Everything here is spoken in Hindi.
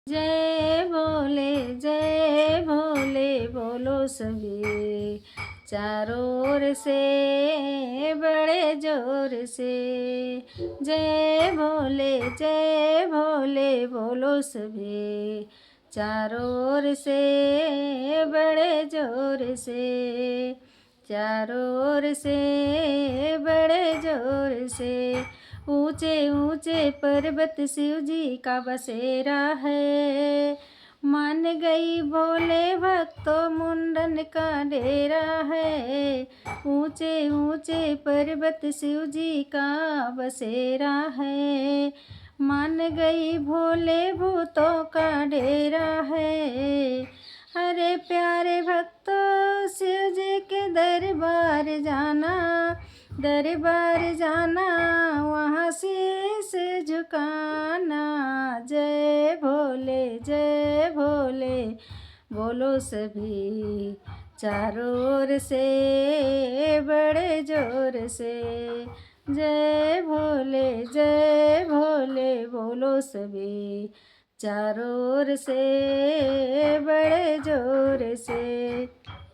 जय भोले बोलो सभी, चारों ओर से बड़े जोर से। जय भोले बोलो सभी, चारों ओर से बड़े जोर से। चारों ओर से बड़े जोर से। ऊंचे ऊंचे पर्वत शिव जी का बसेरा है। मान गई भोले भक्तों मुंडन का डेरा है। ऊंचे ऊंचे पर्वत शिव जी का बसेरा है। मान गई भोले भूतों का डेरा है। अरे प्यारे भक्तों शिव जी के दरबार जाना, दरबार जाना वहाँ शीश झुकाना। जय भोले बोलो सभी, चारों ओर से बड़े जोर से। जय भोले बोलो सभी, चारों ओर से बड़े जोर से।